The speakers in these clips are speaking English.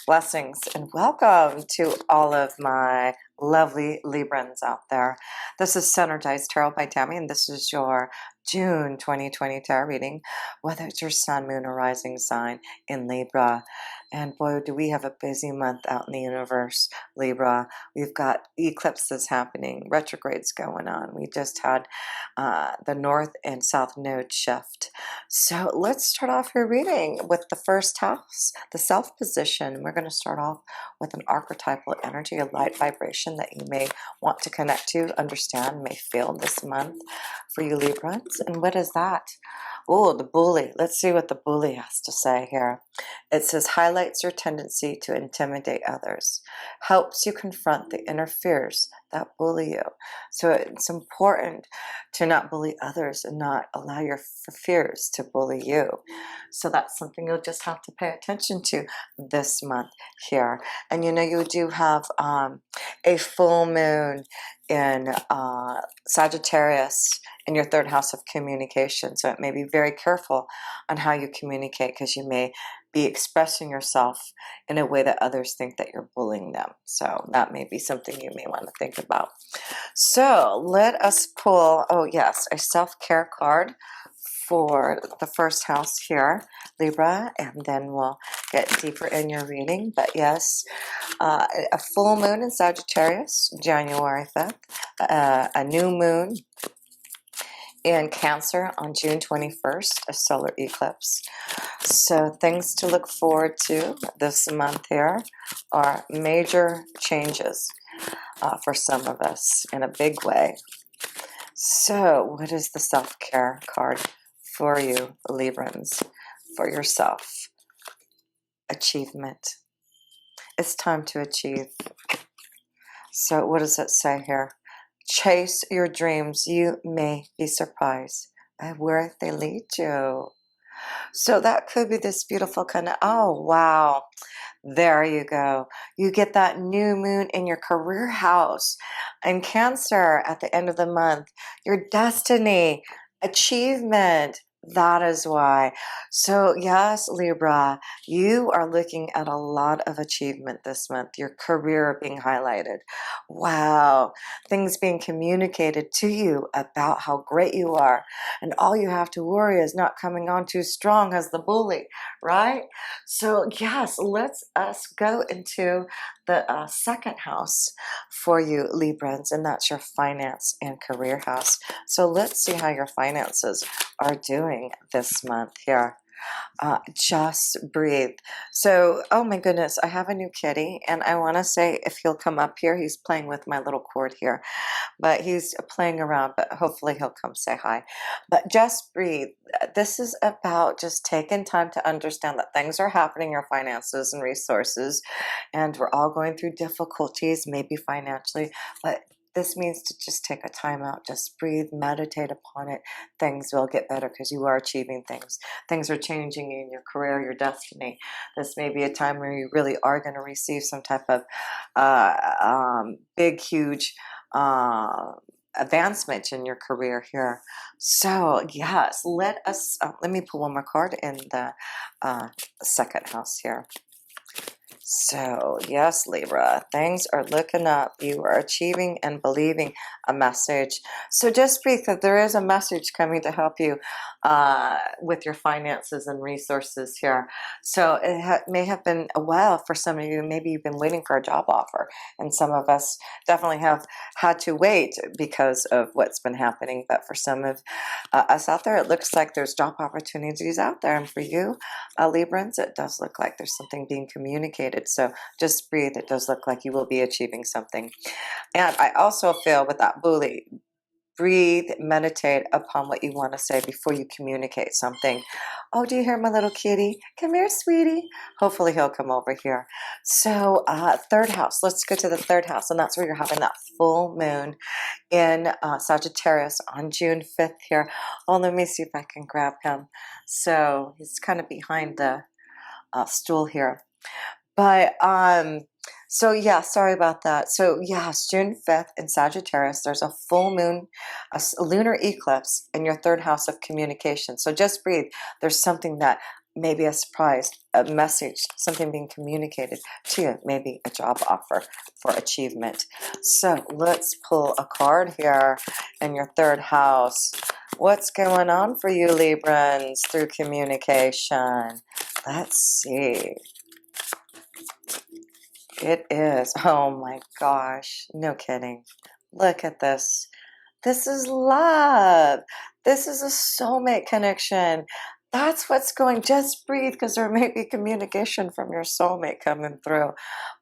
Blessings and welcome to all of my lovely Librans out there. This is Synergized Tarot by Tammy, and this is your June 2020 tarot reading, whether it's your sun, moon, or rising sign in Libra. And boy, do we have a busy month out in the universe, Libra. We've got eclipses happening, retrogrades going on. We just had the north and south node shift. So let's start off your reading with the first house, the self position. We're going to start off with an archetypal energy, a light vibration that you may want to connect to, understand, may feel this month for you Librans. And what is that? Oh, the bully. Let's see what the bully has to say here. It says, highlights your tendency to intimidate others, helps you confront the inner fears that bully you. So it's important to not bully others and not allow your fears to bully you. So that's something you'll just have to pay attention to this month here. And you know, you do have a full moon in Sagittarius in your third house of communication. So it may be very careful on how you communicate, because you may be expressing yourself in a way that others think that you're bullying them. So that may be something you may want to think about. So let us pull, oh yes, a self-care card for the first house here, Libra, and then we'll get deeper in your reading. But yes, a full moon in Sagittarius, January 5th, a new moon in Cancer on June 21st, a solar eclipse. So things to look forward to this month here are major changes for some of us in a big way. So what is the self-care card for you Librans, for yourself? Achievement. It's time to achieve. So what does it say here? Chase your dreams. You may be surprised at where they lead you. So that could be this beautiful kind of, oh, wow. There you go. You get that new moon in your career house and Cancer at the end of the month. Your destiny, achievement. That is why. So yes, Libra, you are looking at a lot of achievement this month. Your career being highlighted. Wow. Things being communicated to you about how great you are. And all you have to worry is not coming on too strong as the bully, right? So yes, let's us go into the second house for you Librans, and that's your finance and career house. So let's see how your finances are doing this month here. Just breathe. So, oh my goodness, I have a new kitty, and I want to say if he'll come up here, he's playing with my little cord here, but he's playing around, but hopefully he'll come say hi. But just breathe. This is about just taking time to understand that things are happening in your finances and resources, and we're all going through difficulties, maybe financially, but this means to just take a time out, just breathe, meditate upon it. Things will get better because you are achieving things. Things are changing in your career, your destiny. This may be a time where you really are going to receive some type of big, huge advancement in your career here. So yes, let me pull one more card in the second house here. So yes, Libra, things are looking up. You are achieving and believing a message. So just breathe, that there is a message coming to help you with your finances and resources here. So it may have been a while for some of you. Maybe you've been waiting for a job offer, and some of us definitely have had to wait because of what's been happening. But for some of us out there, it looks like there's job opportunities out there. And for you, Librans, it does look like there's something being communicated. So just breathe. It does look like you will be achieving something. And I also feel with that bully, breathe, meditate upon what you want to say before you communicate something. Oh, do you hear my little kitty? Come here, sweetie. Hopefully he'll come over here. So third house, let's go to the third house, and that's where you're having that full moon in Sagittarius on June 5th here. Oh, let me see if I can grab him. So he's kind of behind the stool here. But so yeah, sorry about that. So yes, June 5th in Sagittarius, there's a full moon, a lunar eclipse in your third house of communication. So just breathe. There's something that maybe a surprise, a message, something being communicated to you, maybe a job offer for achievement. So let's pull a card here in your third house. What's going on for you, Librans, through communication? Let's see. It is, oh my gosh, no kidding. Look at this. This is love. This is a soulmate connection. That's what's going. Just breathe, because there may be communication from your soulmate coming through.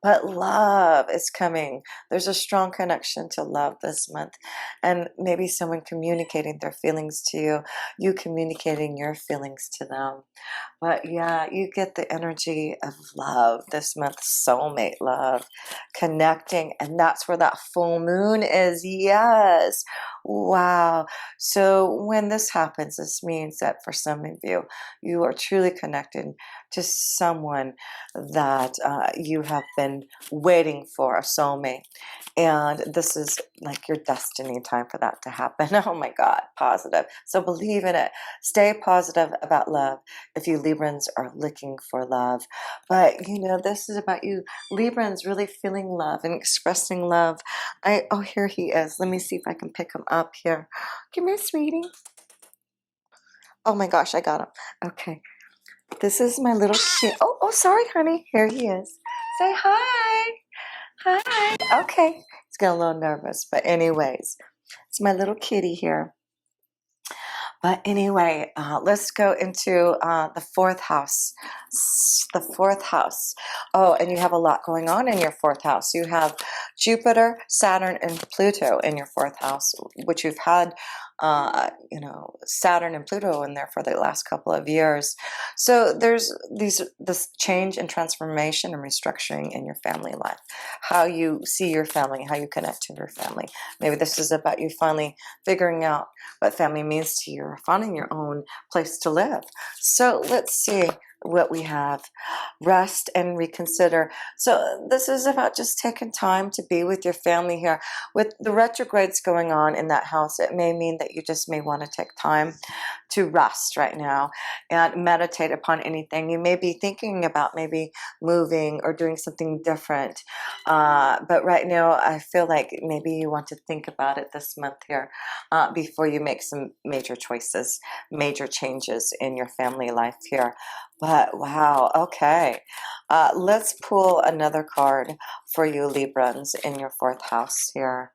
But love is coming. There's a strong connection to love this month. And maybe someone communicating their feelings to you, you communicating your feelings to them. But yeah, you get the energy of love this month, soulmate love, connecting. And that's where that full moon is. Yes. Wow. So when this happens, this means that for some of you, you are truly connected to someone that you have been waiting for, a soulmate. And this is like your destiny time for that to happen. Oh my God, positive. So believe in it. Stay positive about love if you Librans are looking for love. But you know, this is about you Librans really feeling love and expressing love. Oh, here he is. Let me see if I can pick him up here. Come here, sweetie. Oh my gosh, I got him. Okay. This is my little kid. Oh, sorry, honey. Here he is. Say hi. Hi. Okay. He's getting a little nervous, but anyways, it's my little kitty here. But anyway, let's go into the fourth house. The fourth house. Oh, and you have a lot going on in your fourth house. You have Jupiter, Saturn, and Pluto in your fourth house, which you've had, you know, Saturn and Pluto in there for the last couple of years. So there's this change and transformation and restructuring in your family life. How you see your family, how you connect to your family. Maybe this is about you finally figuring out what family means to you, or finding your own place to live. So let's see what we have. Rest and reconsider. So this is about just taking time to be with your family here. With the retrogrades going on in that house, it may mean that you just may want to take time to rest right now and meditate upon anything. You may be thinking about maybe moving or doing something different. But right now, I feel like maybe you want to think about it this month here before you make some major choices, major changes in your family life here. But wow, okay. Let's pull another card for you, Librans, in your fourth house here.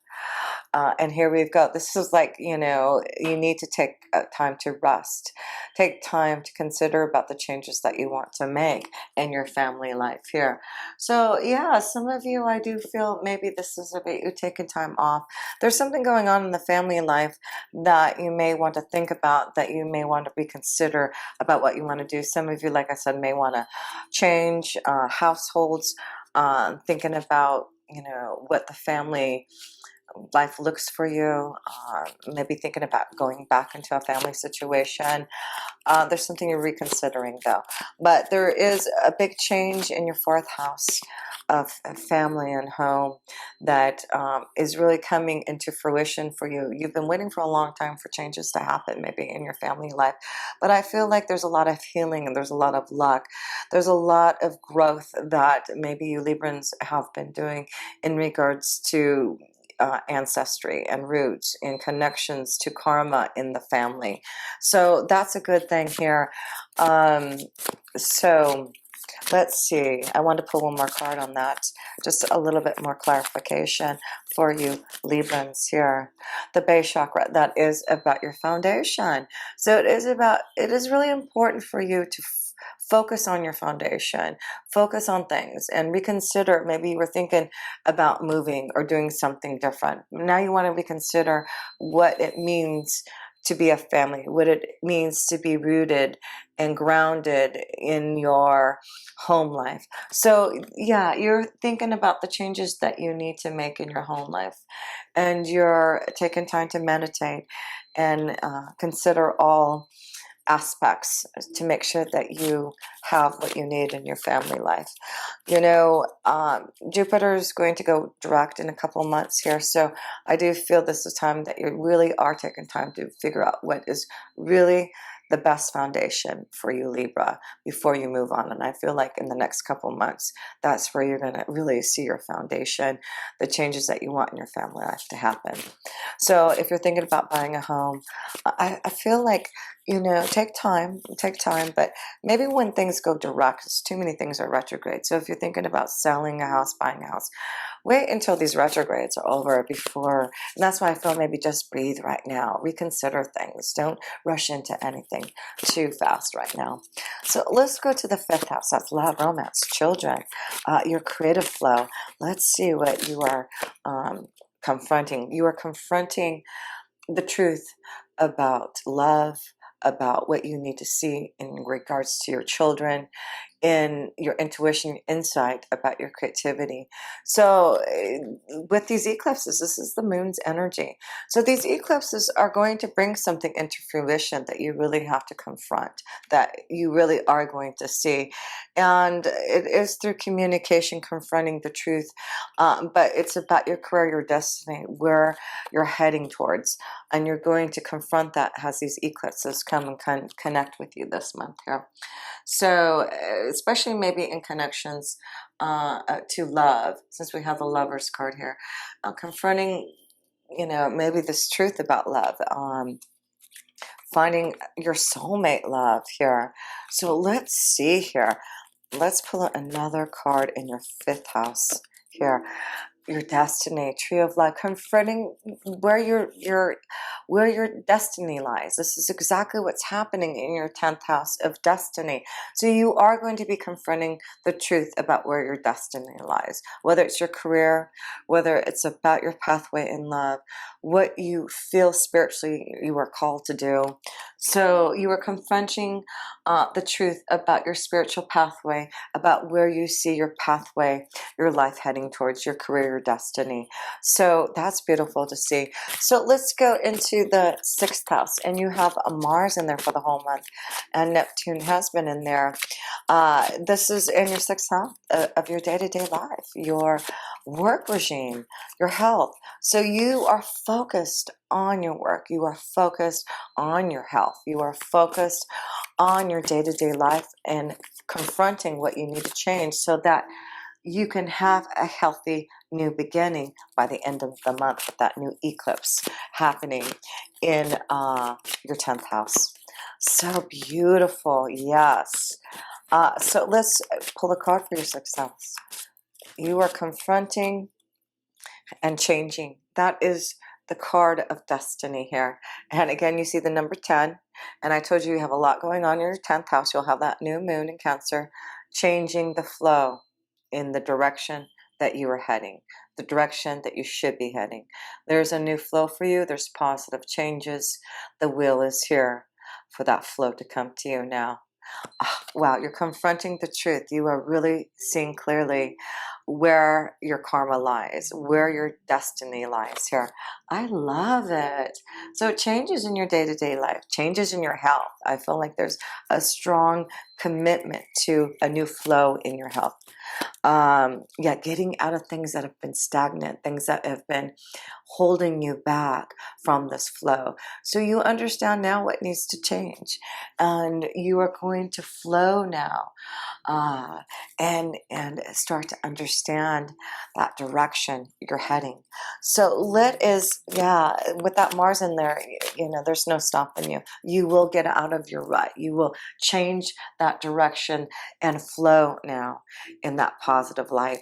And here we've got, this is like, you know, you need to take time to rest. Take time to consider about the changes that you want to make in your family life here. So yeah, some of you, I do feel maybe this is about you taking time off. There's something going on in the family life that you may want to think about, that you may want to reconsider about what you want to do. Some of you, like I said, may want to change households, thinking about, you know, what the family life looks for you, maybe thinking about going back into a family situation. There's something you're reconsidering though, but there is a big change in your fourth house of family and home that is really coming into fruition for you. You've been waiting for a long time for changes to happen maybe in your family life, but I feel like there's a lot of healing and there's a lot of luck. There's a lot of growth that maybe you Librans have been doing in regards to ancestry and roots and connections to karma in the family. So that's a good thing here. So let's see. I want to pull one more card on that. Just a little bit more clarification for you Librans here. The base chakra, that is about your foundation. So it is really important for you to focus on your foundation, focus on things, and reconsider. Maybe you were thinking about moving or doing something different. Now you want to reconsider what it means to be a family, what it means to be rooted and grounded in your home life. So yeah, you're thinking about the changes that you need to make in your home life, and you're taking time to meditate and consider all aspects to make sure that you have what you need in your family life. You know, Jupiter is going to go direct in a couple months here, so I do feel this is time that you really are taking time to figure out what is really the best foundation for you, Libra, before you move on. And I feel like in the next couple months, that's where you're going to really see your foundation, the changes that you want in your family life to happen. So if you're thinking about buying a home, I feel like, you know, take time, but maybe when things go direct, because too many things are retrograde. So if you're thinking about selling a house, buying a house, wait until these retrogrades are over before, and that's why I feel maybe just breathe right now, reconsider things, don't rush into anything too fast right now. So let's go to the 5th house. That's love, romance, children, your creative flow. Let's see what you are confronting. You are confronting the truth about love, about what you need to see in regards to your children, in your intuition, insight about your creativity. So with these eclipses, this is the moon's energy. So these eclipses are going to bring something into fruition that you really have to confront, that you really are going to see. And it is through communication, confronting the truth, but it's about your career, your destiny, where you're heading towards, and you're going to confront that as these eclipses come and connect with you this month here. So especially maybe in connections to love, since we have the Lovers card here, confronting, you know, maybe this truth about love, finding your soulmate love here. So let's see here. Let's pull out another card in your 5th house here. Your destiny, tree of life, confronting where your destiny lies. This is exactly what's happening in your 10th house of destiny. So you are going to be confronting the truth about where your destiny lies, whether it's your career, whether it's about your pathway in love, what you feel spiritually you are called to do. So you are confronting the truth about your spiritual pathway, about where you see your pathway, your life heading towards, your career, your destiny. So that's beautiful to see. So let's go into the 6th house, and you have a Mars in there for the whole month, and Neptune has been in there. This is in your 6th house of your day-to-day life, your work regime, your health. So you are focused on your work, you are focused on your health, you are focused on your day-to-day life and confronting what you need to change so that you can have a healthy new beginning by the end of the month with that new eclipse happening in your 10th house. So beautiful, yes. So let's pull a card for your 6th house. You are confronting and changing. That is the card of destiny here. And again, you see the number 10. And I told you have a lot going on in your 10th house. You'll have that new moon in Cancer, changing the flow in the direction that you are heading, the direction that you should be heading. There's a new flow for you. There's positive changes. The wheel is here for that flow to come to you now. Wow, you're confronting the truth. You are really seeing clearly where your karma lies, where your destiny lies here. I love it. So changes in your day-to-day life, changes in your health. I feel like there's a strong commitment to a new flow in your health. Yeah, getting out of things that have been stagnant, things that have been holding you back from this flow. So you understand now what needs to change, and you are going to flow now, and start to understand that direction you're heading. So lit is, yeah, with that Mars in there, you know, there's no stopping you. You will get out of your rut. You will change that direction and flow now in that positive light.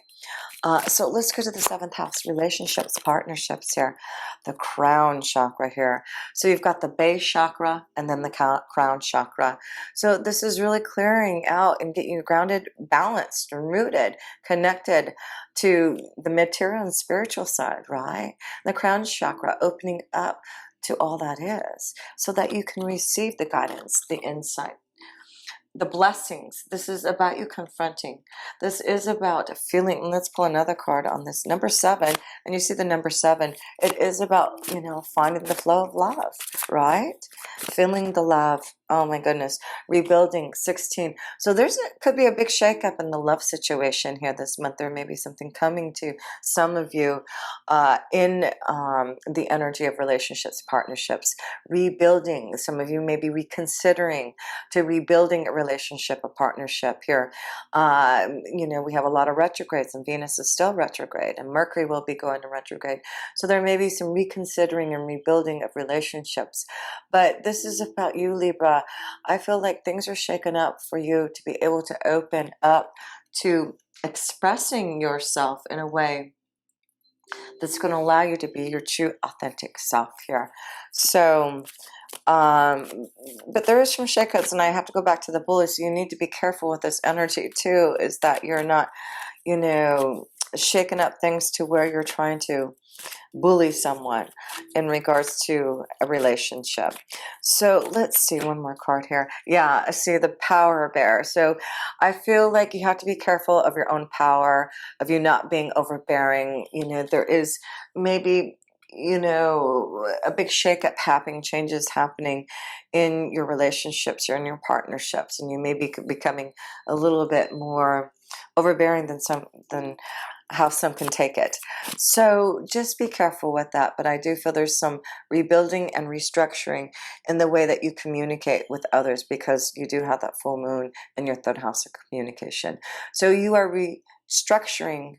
So let's go to the 7th house, relationships, partnerships here, the crown chakra here. So you've got the base chakra and then the crown chakra. So this is really clearing out and getting you grounded, balanced, and rooted, connected to the material and spiritual side, right? The crown chakra opening up to all that is so that you can receive the guidance, the insight, the blessings. This is about you confronting. This is about feeling. Let's pull another card on this number 7, and you see the number 7. It is about, you know, finding the flow of love, right? Feeling the love, Oh my goodness, rebuilding 16. So could be a big shakeup in the love situation here this month. There may be something coming to some of you in the energy of relationships, partnerships, rebuilding. Some of you may be reconsidering to rebuilding a relationship, a partnership here. You know, we have a lot of retrogrades, and Venus is still retrograde, and Mercury will be going to retrograde. So there may be some reconsidering and rebuilding of relationships. But this is about you, Libra. I feel like things are shaken up for you to be able to open up to expressing yourself in a way that's going to allow you to be your true authentic self here. So but there is some shakeups, and I have to go back to the bully, so you need to be careful with this energy too, is that you're not, you know, shaking up things to where you're trying to bully someone in regards to a relationship. So let's see one more card here. Yeah, I see the power bear. So I feel like you have to be careful of your own power, of you not being overbearing. You know, there is maybe, you know, a big shakeup happening, changes happening in your relationships or in your partnerships, and you may be becoming a little bit more overbearing than how some can take it. So just be careful with that. But I do feel there's some rebuilding and restructuring in the way that you communicate with others, because you do have that full moon in your third house of communication. So you are restructuring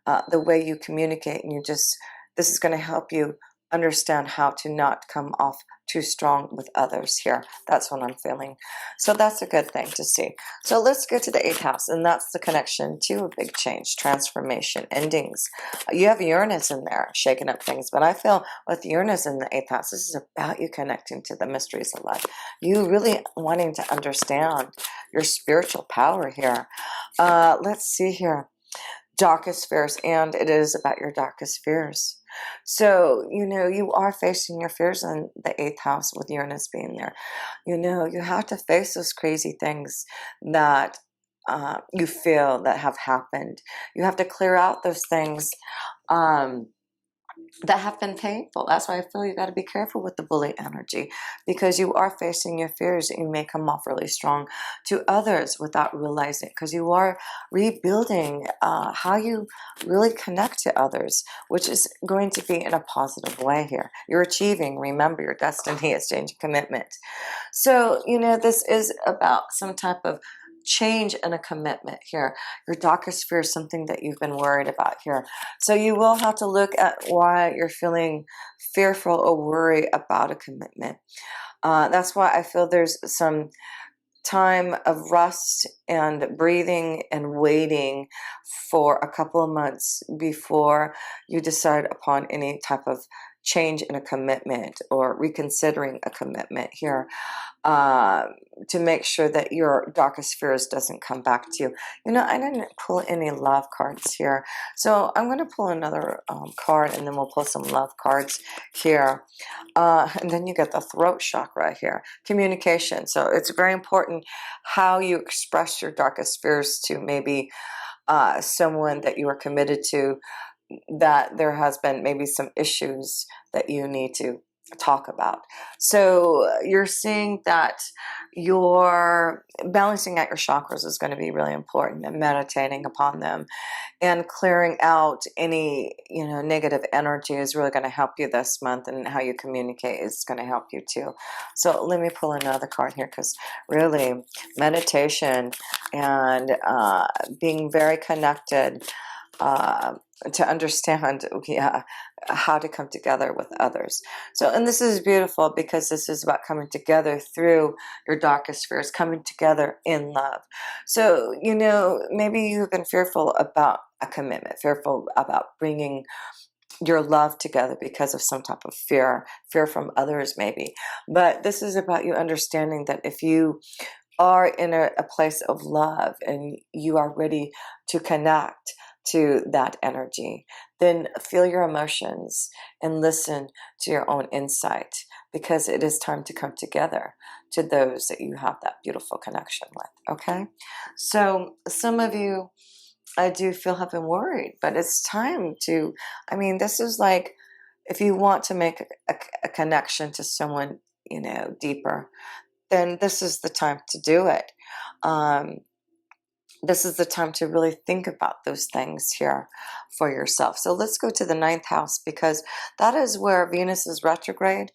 the way you communicate, and this is going to help you understand how to not come off too strong with others here. That's what I'm feeling. So that's a good thing to see. So let's go to the 8th house, and that's the connection to a big change, transformation, endings. You have Uranus in there, shaking up things, but I feel with Uranus in the 8th house, this is about you connecting to the mysteries of life. You really wanting to understand your spiritual power here. Let's see here. Darkest fears, and it is about your darkest fears. So, you know, you are facing your fears in the 8th house with Uranus being there. You know, you have to face those crazy things that you feel that have happened. You have to clear out those things that have been painful. That's why I feel you got to be careful with the bully energy, because you are facing your fears. You may come off really strong to others without realizing, because you are rebuilding how you really connect to others, which is going to be in a positive way here. You're achieving, remember, your destiny, exchange, commitment. So, you know, this is about some type of change and a commitment here. Your darkest fear is something that you've been worried about here. So you will have to look at why you're feeling fearful or worried about a commitment. That's why I feel there's some time of rest and breathing and waiting for a couple of months before you decide upon any type of change in a commitment or reconsidering a commitment here, to make sure that your darkest fears doesn't come back to you. You know, I didn't pull any love cards here, so I'm going to pull another card, and then we'll pull some love cards here. And then you get the throat chakra here, communication. So it's very important how you express your darkest fears to maybe someone that you are committed to, that there has been maybe some issues that you need to talk about. So you're seeing that your balancing out your chakras is going to be really important, and meditating upon them and clearing out any, you know, negative energy is really going to help you this month, and how you communicate is going to help you too. So let me pull another card here, because really meditation and being very connected to understand, yeah, how to come together with others. So, and this is beautiful, because this is about coming together through your darkest fears, coming together in love. So, you know, maybe you've been fearful about a commitment, fearful about bringing your love together because of some type of fear from others maybe. But this is about you understanding that if you are in a place of love and you are ready to connect to that energy, then feel your emotions and listen to your own insight, because it is time to come together to those that you have that beautiful connection with. Okay, so some of you, I do feel, have been worried, but it's time to, I mean, this is like, if you want to make a connection to someone, you know, deeper, then this is the time to do it. This is the time to really think about those things here for yourself. So let's go to the 9th house, because that is where Venus is retrograde.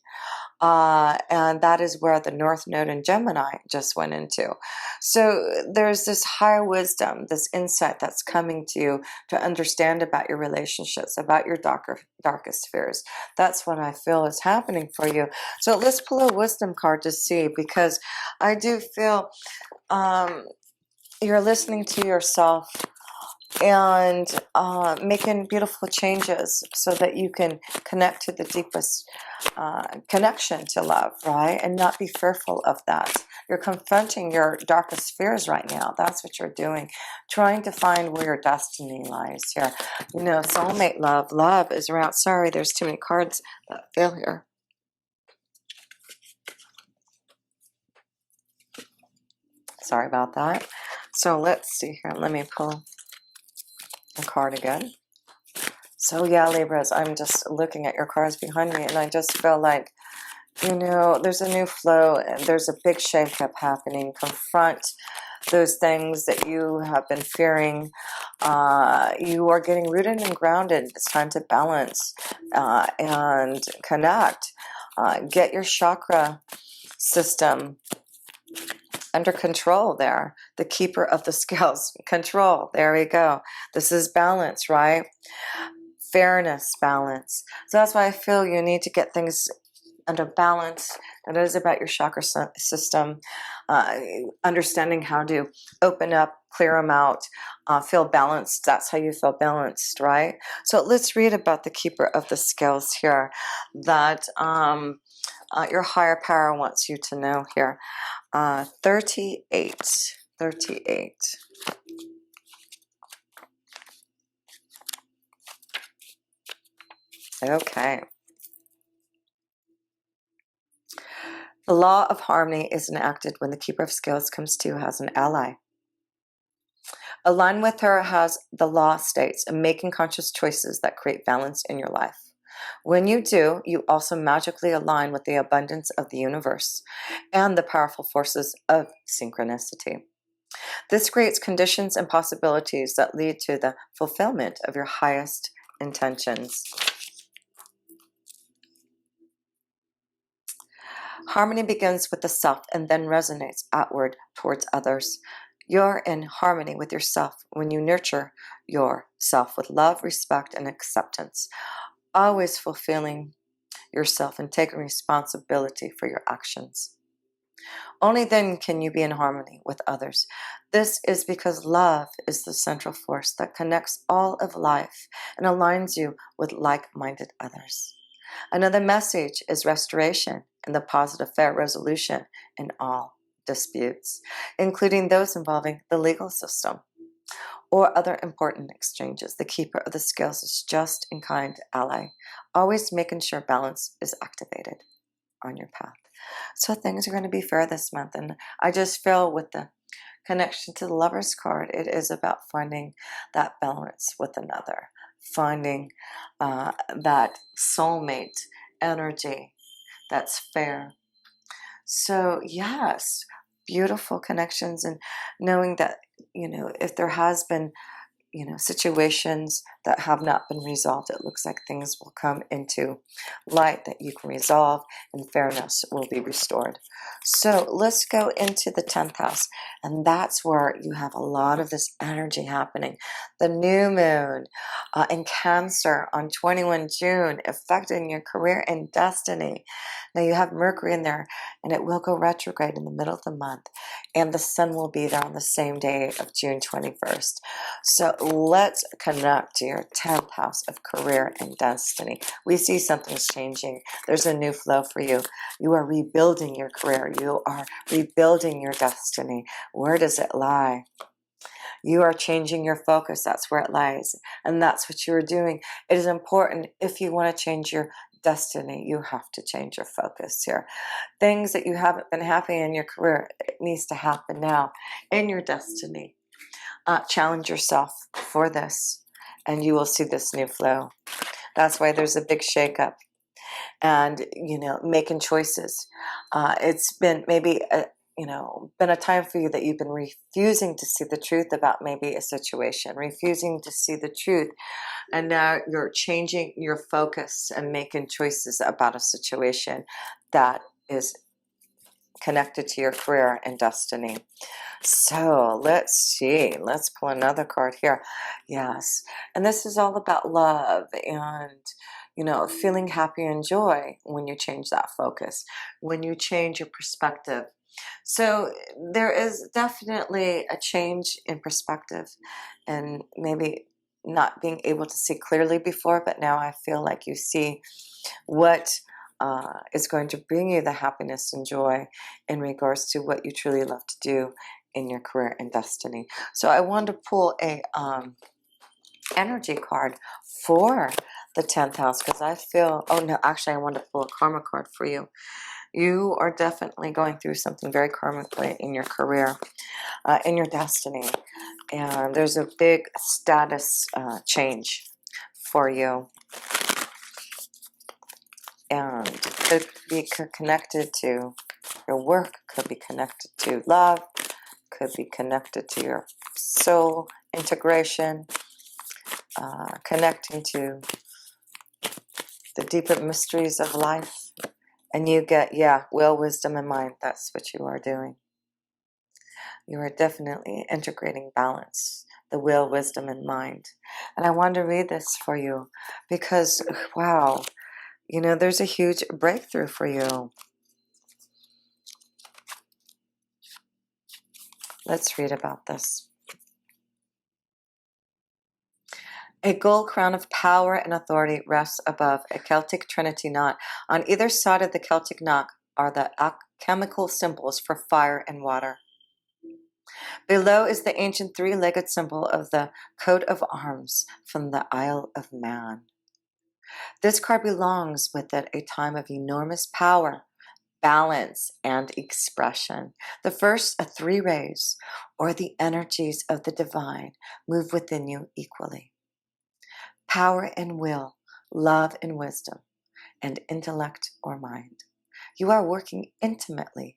And that is where the North Node in Gemini just went into. So there's this higher wisdom, this insight that's coming to you to understand about your relationships, about your darkest fears. That's what I feel is happening for you. So let's pull a wisdom card to see, because I do feel you're listening to yourself and making beautiful changes so that you can connect to the deepest connection to love, right? And not be fearful of that. You're confronting your darkest fears right now. That's what you're doing. Trying to find where your destiny lies here. You know, soulmate love. Love is around. Sorry, there's too many cards that fail here. Sorry about that. So let's see here. Let me pull a card again. So yeah, Libras, I'm just looking at your cards behind me, and I just feel like, you know, there's a new flow, and there's a big shakeup happening. Confront those things that you have been fearing. You are getting rooted and grounded. It's time to balance and connect. Get your chakra system under control there. The keeper of the scales. Control. There we go. This is balance, right? Fairness, balance. So that's why I feel you need to get things under balance. That is about your chakra system. Understanding how to open up, clear them out, feel balanced. That's how you feel balanced, right? So let's read about the keeper of the scales here, that your higher power wants you to know here. 38. Okay. The law of harmony is enacted when the keeper of scales comes to you as an ally. Align with her, as the law states, in making conscious choices that create balance in your life. When you do, you also magically align with the abundance of the universe and the powerful forces of synchronicity. This creates conditions and possibilities that lead to the fulfillment of your highest intentions. Harmony begins with the self and then resonates outward towards others. You're in harmony with yourself when you nurture yourself with love, respect, and acceptance, always fulfilling yourself and taking responsibility for your actions. Only then can you be in harmony with others. This is because love is the central force that connects all of life and aligns you with like-minded others. Another message is restoration and the positive, fair resolution in all disputes, including those involving the legal system or other important exchanges. The keeper of the scales is just and kind ally, always making sure balance is activated on your path. So things are going to be fair this month, and I just feel with the connection to the Lover's card, it is about finding that balance with another, finding that soulmate energy that's fair. So yes, beautiful connections, and knowing that, you know, if there has been, you know, situations that have not been resolved, it looks like things will come into light that you can resolve and fairness will be restored. So let's go into the 10th house, and that's where you have a lot of this energy happening. The new moon in Cancer on 21 June affecting your career and destiny. Now you have Mercury in there, and it will go retrograde in the middle of the month, and the sun will be there on the same day of June 21st. So let's connect to your 10th house of career and destiny. We see something's changing. There's a new flow for you. You are rebuilding your career. You are rebuilding your destiny. Where does it lie? You are changing your focus. That's where it lies. And that's what you're doing. It is important. If you want to change your destiny, you have to change your focus here. Things that you haven't been happy in your career, it needs to happen now in your destiny. Challenge yourself for this, and you will see this new flow. That's why there's a big shakeup. and, you know, making choices. It's been maybe you know, been a time for you that you've been refusing to see the truth about maybe a situation, refusing to see the truth, and now you're changing your focus and making choices about a situation that is connected to your career and destiny. So let's see, let's pull another card here. Yes, and this is all about love and, you know, feeling happy and joy when you change that focus, when you change your perspective. So there is definitely a change in perspective, and maybe not being able to see clearly before, but now I feel like you see what is going to bring you the happiness and joy in regards to what you truly love to do in your career and destiny. So I wanted to pull a energy card for the 10th house, because I feel, oh no, actually I wanted to pull a karma card for you. You are definitely going through something very karmically in your career, in your destiny, and there's a big status change for you, and could be connected to your work, could be connected to love, could be connected to your soul integration, connecting to the deeper mysteries of life. And you get, yeah, will, wisdom, and mind. That's what you are doing. You are definitely integrating balance, the will, wisdom, and mind. And I wanted to read this for you because, wow, you know, there's a huge breakthrough for you. Let's read about this. A gold crown of power and authority rests above a Celtic trinity knot. On either side of the Celtic knot are the alchemical symbols for fire and water. Below is the ancient three-legged symbol of the coat of arms from the Isle of Man. This card belongs with it a time of enormous power, balance, and expression. The first of three rays, or the energies of the divine, move within you equally. Power and will, love and wisdom, and intellect or mind. You are working intimately,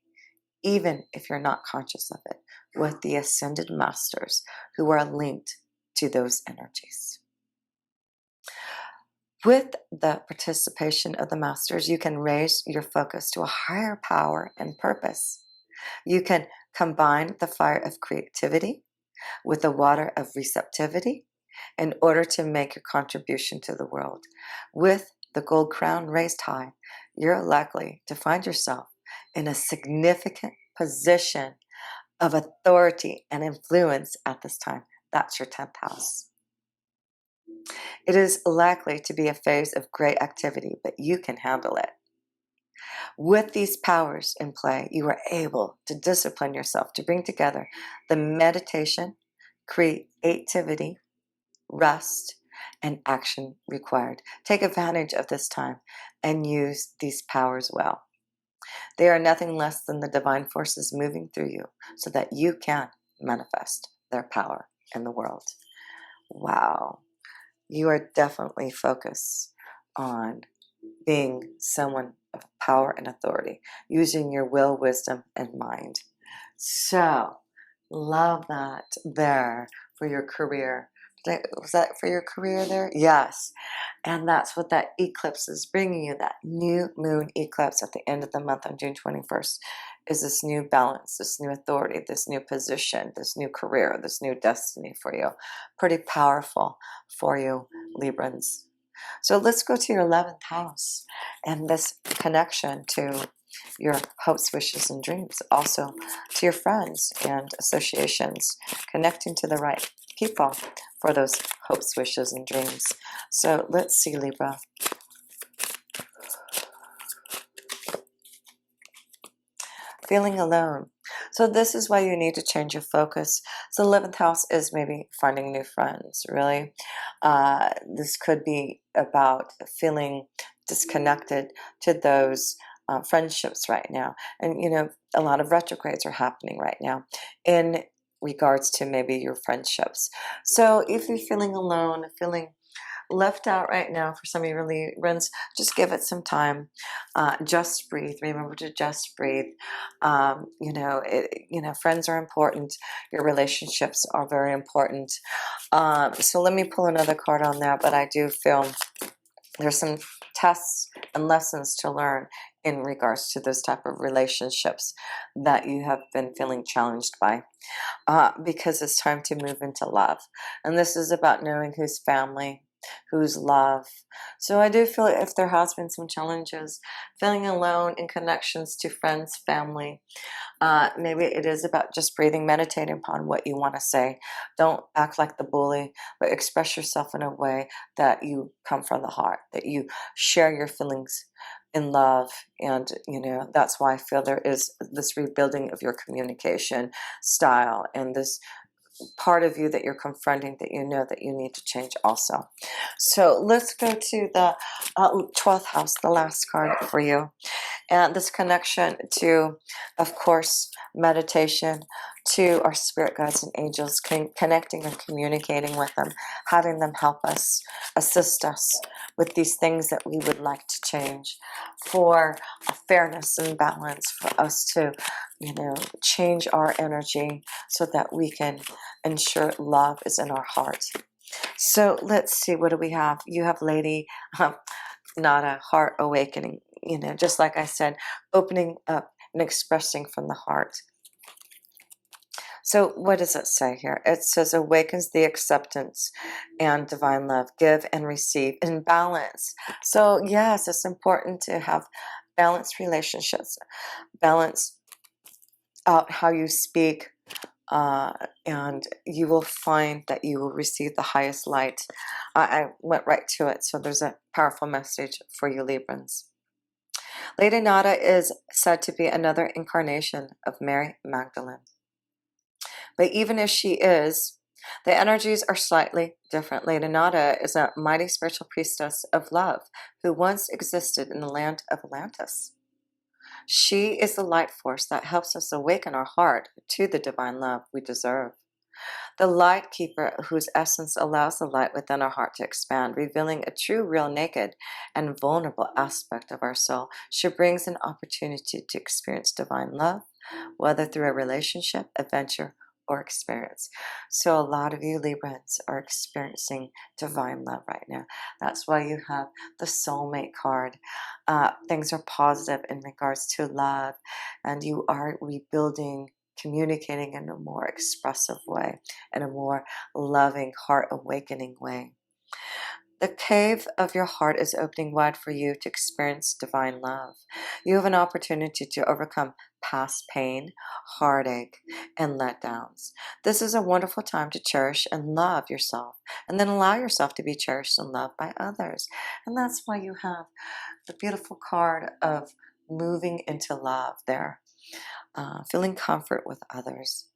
even if you're not conscious of it, with the ascended masters who are linked to those energies. With the participation of the masters, you can raise your focus to a higher power and purpose. You can combine the fire of creativity with the water of receptivity in order to make your contribution to the world. With the gold crown raised high, you're likely to find yourself in a significant position of authority and influence at this time. That's your 10th house. It is likely to be a phase of great activity, but you can handle it. With these powers in play, you are able to discipline yourself to bring together the meditation, creativity, rest, and action required. Take advantage of this time and use these powers well. They are nothing less than the divine forces moving through you so that you can manifest their power in the world. Wow. You are definitely focused on being someone of power and authority, using your will, wisdom, and mind. So, love that there for your career. Was that for your career there? Yes. And that's what that eclipse is bringing you, that new moon eclipse at the end of the month on June 21st, is this new balance, this new authority, this new position, this new career, this new destiny for you. Pretty powerful for you, Librans. So let's go to your 11th house and this connection to your hopes, wishes, and dreams. Also to your friends and associations, connecting to the right people for those hopes, wishes, and dreams. So let's see, Libra. Feeling alone. So this is why you need to change your focus. So 11th house is maybe finding new friends, really. This could be about feeling disconnected to those friendships right now. And, you know, a lot of retrogrades are happening right now in regards to maybe your friendships. So if you're feeling alone, feeling left out right now for some of your Librans, just give it some time. Just breathe. Remember to just breathe. Friends are important. Your relationships are very important. So let me pull another card on that, but I do feel there's some tests and lessons to learn in regards to this type of relationships that you have been feeling challenged by, because it's time to move into love. And this is about knowing who's family, who's love. So I do feel if there has been some challenges, feeling alone in connections to friends, family, maybe it is about just breathing, meditating upon what you want to say. Don't act like the bully, but express yourself in a way that you come from the heart, that you share your feelings in love. And that's why I feel there is this rebuilding of your communication style, and this part of you that you're confronting that you know that you need to change also. So let's go to the 12th house, the last card for you. And this connection to, of course, meditation, to our spirit guides and angels, connecting and communicating with them, having them help us, assist us with these things that we would like to change, for a fairness and balance, for us to, change our energy so that we can ensure love is in our heart. So let's see, what do we have? You have Lady Nada, heart awakening, just like I said, opening up and expressing from the heart. So what does it say here? It says awakens the acceptance and divine love, give and receive in balance. So yes, it's important to have balanced relationships, balance out how you speak, and you will find that you will receive the highest light. I went right to it, so there's a powerful message for you Librans. Lady Nada is said to be another incarnation of Mary Magdalene. But even if she is, the energies are slightly different. Lady Nada is a mighty spiritual priestess of love who once existed in the land of Atlantis. She is the light force that helps us awaken our heart to the divine love we deserve. The light keeper whose essence allows the light within our heart to expand, revealing a true, real, naked, and vulnerable aspect of our soul. She brings an opportunity to experience divine love, whether through a relationship, adventure, or experience. So a lot of you Librans are experiencing divine love right now. That's why you have the soulmate card. Things are positive in regards to love, and you are rebuilding, communicating in a more expressive way, in a more loving, heart awakening way. The cave of your heart is opening wide for you to experience divine love. You have an opportunity to overcome past pain, heartache, and letdowns. This is a wonderful time to cherish and love yourself, and then allow yourself to be cherished and loved by others. And that's why you have the beautiful card of moving into love there, feeling comfort with others.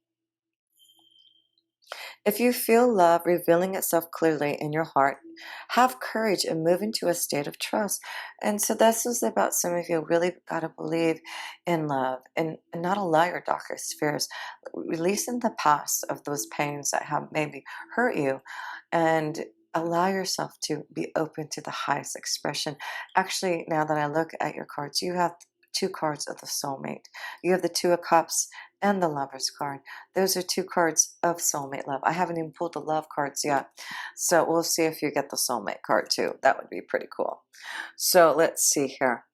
If you feel love revealing itself clearly in your heart, have courage and move into a state of trust. And so this is about some of you really got to believe in love and not allow your darkest fears. Releasing the past of those pains that have maybe hurt you, and allow yourself to be open to the highest expression. Actually, now that I look at your cards, you have two cards of the soulmate. You have the Two of Cups and the Lover's card. Those are two cards of soulmate love. I haven't even pulled the love cards yet, so we'll see if you get the soulmate card too. That would be pretty cool. So let's see here.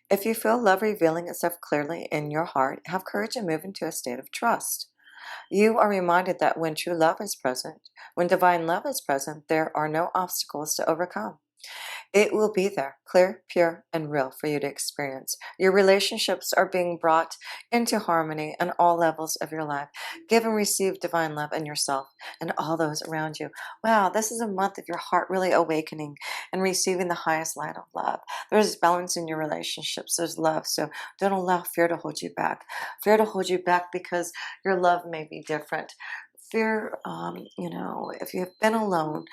If you feel love revealing itself clearly in your heart, have courage and move into a state of trust. You are reminded that when true love is present, when divine love is present, there are no obstacles to overcome. It will be there, clear, pure, and real for you to experience. Your relationships are being brought into harmony on all levels of your life. Give and receive divine love in yourself and all those around you. Wow, this is a month of your heart really awakening and receiving the highest light of love. There's balance in your relationships. There's love. So don't allow fear to hold you back. Fear to hold you back because your love may be different fear, you know, if you've been alone,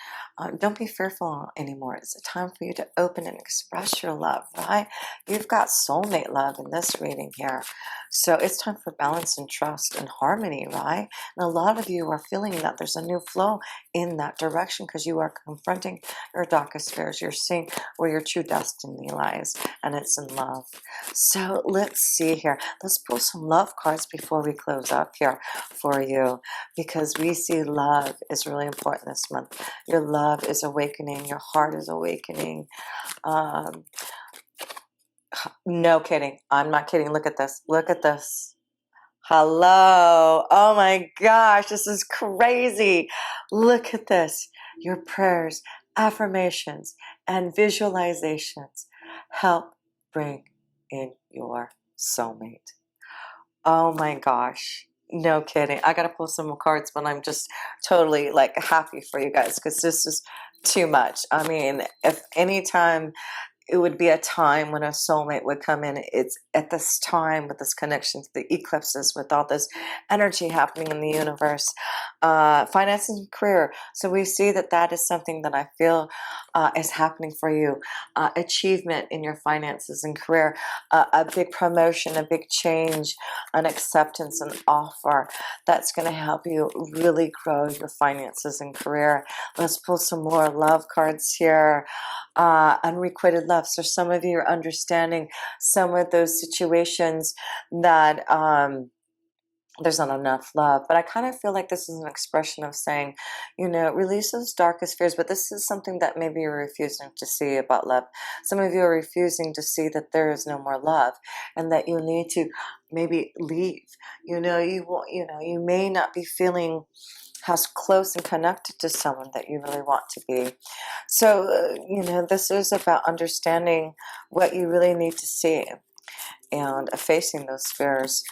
don't be fearful anymore. It's a time for you to open and express your love, right? You've got soulmate love in this reading here. So it's time for balance and trust and harmony, right? And a lot of you are feeling that there's a new flow in that direction because you are confronting your darkest fears. You're seeing where your true destiny lies, and it's in love. So let's see here. Let's pull some love cards before we close up here for you, because we see love is really important this month. Your love is awakening. Your heart is awakening. Um, no kidding. I'm not kidding. Look at this. Look at this. Hello. Oh my gosh, this is crazy. Look at this. Your prayers, affirmations, and visualizations help bring in your soulmate. Oh my gosh. No kidding. I gotta pull some more cards, but I'm just totally like happy for you guys because this is too much. I mean, if any time it would be a time when a soulmate would come in. It's at this time with this connection to the eclipses, with all this energy happening in the universe, finances and career. So we see that that is something that I feel is happening for you. Achievement in your finances and career, a big promotion, a big change, an acceptance, an offer that's going to help you really grow your finances and career. Let's pull some more love cards here. Unrequited love. So some of you are understanding some of those situations that there's not enough love, but I kind of feel like this is an expression of saying, you know, release those darkest fears. But this is something that maybe you're refusing to see about love. Some of you are refusing to see that there is no more love, and that you need to maybe leave. You know, you may not be feeling how close and connected to someone that you really want to be. So, you know, this is about understanding what you really need to see and facing those fears,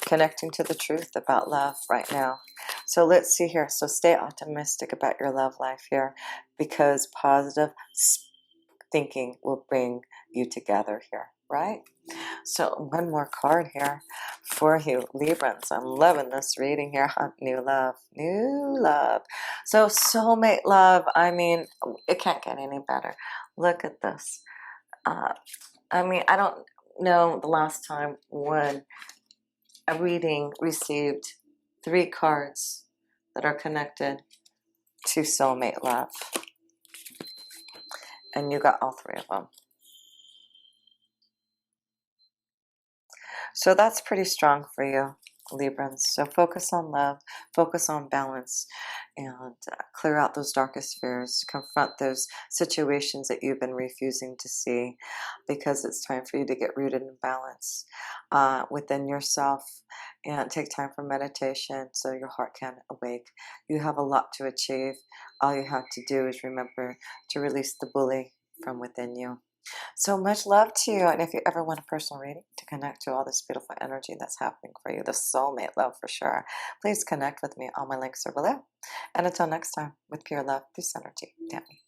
connecting to the truth about love right now. So let's see here. So stay optimistic about your love life here, because positive thinking will bring you together here, right? So one more card here for you, Librans. I'm loving this reading here. New love, new love. So soulmate love, I mean, it can't get any better. Look at this. I mean, I don't know the last time when a reading received 3 cards that are connected to soulmate love. And you got all 3 of them. So that's pretty strong for you, Librans. So focus on love, focus on balance, and clear out those darkest fears. Confront those situations that you've been refusing to see, because it's time for you to get rooted in balance within yourself, and take time for meditation so your heart can awake. You have a lot to achieve. All you have to do is remember to release the bully from within you. So much love to you. And if you ever want a personal reading to connect to all this beautiful energy that's happening for you, the soulmate love for sure, please connect with me. All my links are below. And until next time, with pure love, through Synergy, Tammy.